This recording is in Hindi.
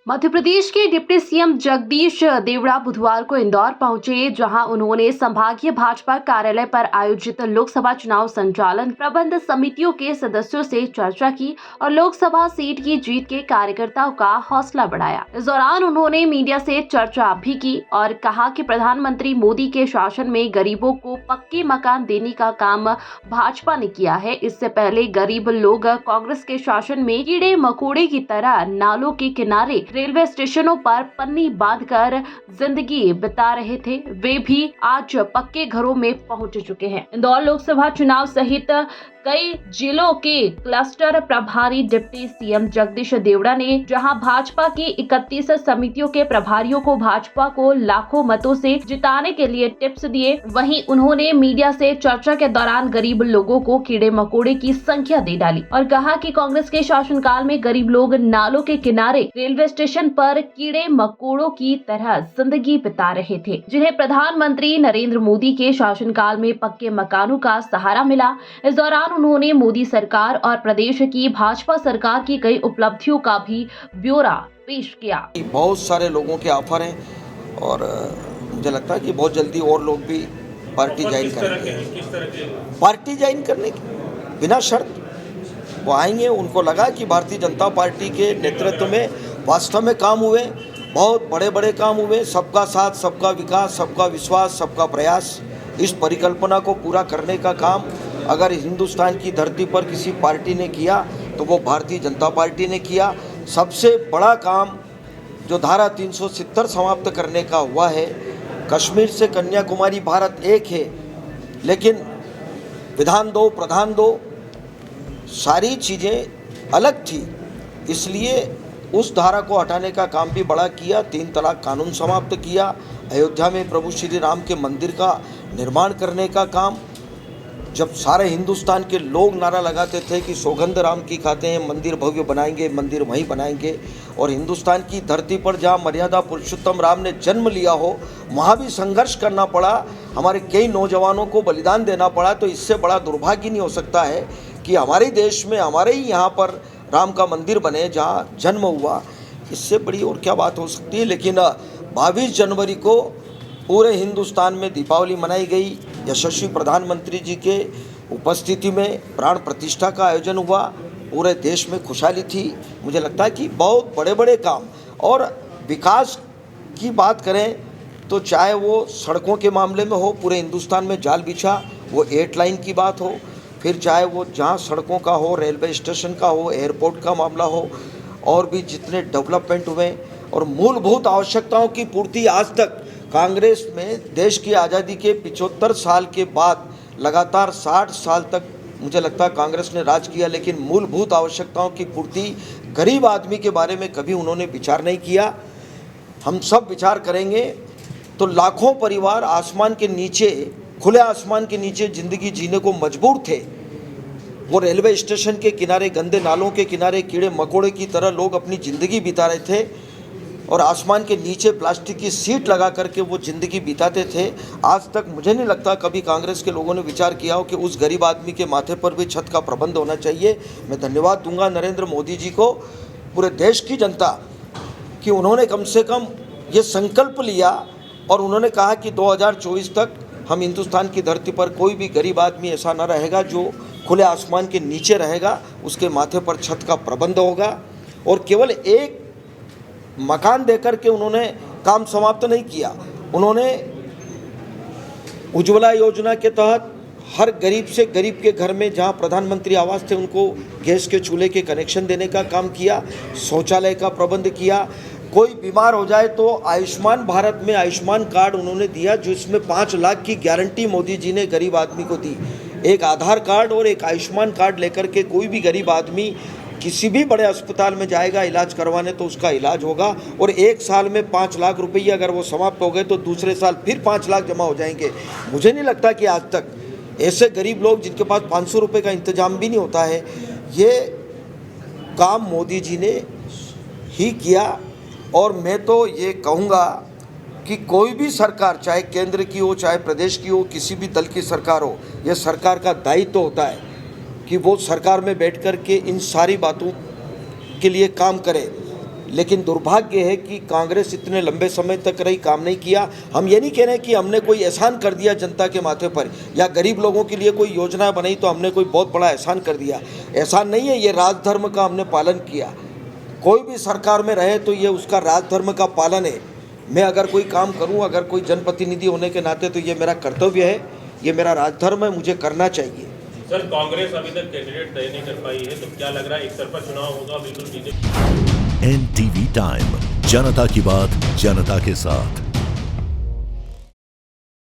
मध्य प्रदेश के डिप्टी सीएम जगदीश देवड़ा बुधवार को इंदौर पहुंचे, जहां उन्होंने संभागीय भाजपा कार्यालय पर आयोजित लोकसभा चुनाव संचालन प्रबंध समितियों के सदस्यों से चर्चा की और लोकसभा सीट की जीत के कार्यकर्ताओं का हौसला बढ़ाया। इस दौरान उन्होंने मीडिया से चर्चा भी की और कहा कि प्रधानमंत्री मोदी के शासन में गरीबों को पक्के मकान देने का काम भाजपा ने किया है। इससे पहले गरीब लोग कांग्रेस के शासन में कीड़े मकोड़े की तरह नालों के किनारे, रेलवे स्टेशनों पर पन्नी बांधकर जिंदगी बिता रहे थे, वे भी आज पक्के घरों में पहुंच चुके हैं। इंदौर लोकसभा चुनाव सहित कई जिलों के क्लस्टर प्रभारी डिप्टी सीएम जगदीश देवड़ा ने जहां भाजपा की 31 समितियों के प्रभारियों को भाजपा को लाखों मतों से जिताने के लिए टिप्स दिए, वहीं उन्होंने मीडिया से चर्चा के दौरान गरीब लोगों को कीड़े मकोड़े की संख्या दे डाली और कहा कि कांग्रेस के शासनकाल में गरीब लोग नालों के किनारे, रेलवे स्टेशन पर कीड़े मकोड़ों की तरह जिंदगी बिता रहे थे, जिन्हें प्रधानमंत्री नरेंद्र मोदी के शासनकाल में पक्के मकानों का सहारा मिला। इस दौरान उन्होंने मोदी सरकार और प्रदेश की भाजपा सरकार की कई उपलब्धियों का भी ब्यौरा पेश किया। बहुत सारे लोगों के ऑफर हैं और मुझे लगता है कि बहुत जल्दी और लोग भी पार्टी ज्वाइन करेंगे। पार्टी ज्वाइन करने की बिना शर्त वो आएंगे। उनको लगा कि भारतीय जनता पार्टी के नेतृत्व में वास्तव में काम हुए, बहुत बड़े बड़े काम हुए। सबका साथ, सबका विकास, सबका विश्वास, सबका प्रयास, इस परिकल्पना को पूरा करने का काम अगर हिंदुस्तान की धरती पर किसी पार्टी ने किया तो वो भारतीय जनता पार्टी ने किया। सबसे बड़ा काम जो धारा 370 समाप्त करने का हुआ है। कश्मीर से कन्याकुमारी भारत एक है, लेकिन विधान दो, प्रधान दो, सारी चीज़ें अलग थी, इसलिए उस धारा को हटाने का काम भी बड़ा किया। 3 तलाक कानून समाप्त किया। अयोध्या में प्रभु श्री राम के मंदिर का निर्माण करने का काम, जब सारे हिंदुस्तान के लोग नारा लगाते थे कि सौगंध राम की खाते हैं, मंदिर भव्य बनाएंगे, मंदिर वहीं बनाएंगे, और हिंदुस्तान की धरती पर जहाँ मर्यादा पुरुषोत्तम राम ने जन्म लिया हो वहाँ भी संघर्ष करना पड़ा, हमारे कई नौजवानों को बलिदान देना पड़ा। तो इससे बड़ा दुर्भाग्य नहीं हो सकता है कि हमारे देश में, हमारे ही यहाँ पर राम का मंदिर बने जहाँ जन्म हुआ। इससे बड़ी और क्या बात हो सकती है। लेकिन 22 जनवरी को पूरे हिंदुस्तान में दीपावली मनाई गई। यशस्वी प्रधानमंत्री जी के उपस्थिति में प्राण प्रतिष्ठा का आयोजन हुआ। पूरे देश में खुशहाली थी। मुझे लगता है कि बहुत बड़े बड़े काम और विकास की बात करें तो चाहे वो सड़कों के मामले में हो, पूरे हिंदुस्तान में जाल बिछा, वो 8 लाइन की बात हो, फिर चाहे वो जहाँ सड़कों का हो, रेलवे स्टेशन का हो, एयरपोर्ट का मामला हो, और भी जितने डेवलपमेंट हुए और मूलभूत आवश्यकताओं की पूर्ति। आज तक कांग्रेस में देश की आज़ादी के 75 साल के बाद लगातार 60 साल तक मुझे लगता है कांग्रेस ने राज किया, लेकिन मूलभूत आवश्यकताओं की पूर्ति, गरीब आदमी के बारे में कभी उन्होंने विचार नहीं किया। हम सब विचार करेंगे तो लाखों परिवार आसमान के नीचे, खुले आसमान के नीचे ज़िंदगी जीने को मजबूर थे। वो रेलवे स्टेशन के किनारे, गंदे नालों के किनारे कीड़े मकोड़े की तरह लोग अपनी ज़िंदगी बिता रहे थे और आसमान के नीचे प्लास्टिक की सीट लगा करके वो ज़िंदगी बिताते थे। आज तक मुझे नहीं लगता कभी कांग्रेस के लोगों ने विचार किया हो कि उस गरीब आदमी के माथे पर भी छत का प्रबंध होना चाहिए। मैं धन्यवाद दूंगा नरेंद्र मोदी जी को, पूरे देश की जनता, कि उन्होंने कम से कम ये संकल्प लिया और उन्होंने कहा कि 2024 तक हम हिंदुस्तान की धरती पर कोई भी गरीब आदमी ऐसा न रहेगा जो खुले आसमान के नीचे रहेगा, उसके माथे पर छत का प्रबंध होगा। और केवल एक मकान देकर के उन्होंने काम समाप्त नहीं किया। उन्होंने उज्ज्वला योजना के तहत हर गरीब से गरीब के घर में जहां प्रधानमंत्री आवास थे उनको गैस के चूल्हे के कनेक्शन देने का काम किया, शौचालय का प्रबंध किया। कोई बीमार हो जाए तो आयुष्मान भारत में आयुष्मान कार्ड उन्होंने दिया, जिसमें 5 लाख की गारंटी मोदी जी ने गरीब आदमी को दी। एक आधार कार्ड और एक आयुष्मान कार्ड लेकर के कोई भी गरीब आदमी किसी भी बड़े अस्पताल में जाएगा इलाज करवाने तो उसका इलाज होगा। और 1 साल में 5 लाख रुपये अगर वो समाप्त हो गए तो दूसरे साल फिर 5 लाख जमा हो जाएंगे। मुझे नहीं लगता कि आज तक ऐसे गरीब लोग जिनके पास 500 रुपये का इंतजाम भी नहीं होता है, ये काम मोदी जी ने ही किया। और मैं तो ये कहूँगा कि कोई भी सरकार, चाहे केंद्र की हो चाहे प्रदेश की हो, किसी भी दल की सरकार हो, यह सरकार का दायित्व होता है कि वो सरकार में बैठ कर के इन सारी बातों के लिए काम करे। लेकिन दुर्भाग्य है कि कांग्रेस इतने लंबे समय तक रही, काम नहीं किया। हम ये नहीं कह रहे कि हमने कोई एहसान कर दिया जनता के माथे पर, या गरीब लोगों के लिए कोई योजना बनाई तो हमने कोई बहुत बड़ा एहसान कर दिया। एहसान नहीं है, ये राजधर्म का हमने पालन किया। कोई भी सरकार में रहे तो ये उसका राजधर्म का पालन है। मैं अगर कोई काम करूं, अगर कोई जनप्रतिनिधि होने के नाते, तो ये मेरा कर्तव्य है, ये मेरा राजधर्म है, मुझे करना चाहिए। सर, कांग्रेस अभी तक कैंडिडेट तय नहीं कर पाई है, तो क्या लग रहा है एक तरफा चुनाव होगा? बिल्कुल बीजेपी। NTV टाइम, जनता की बात जनता के साथ।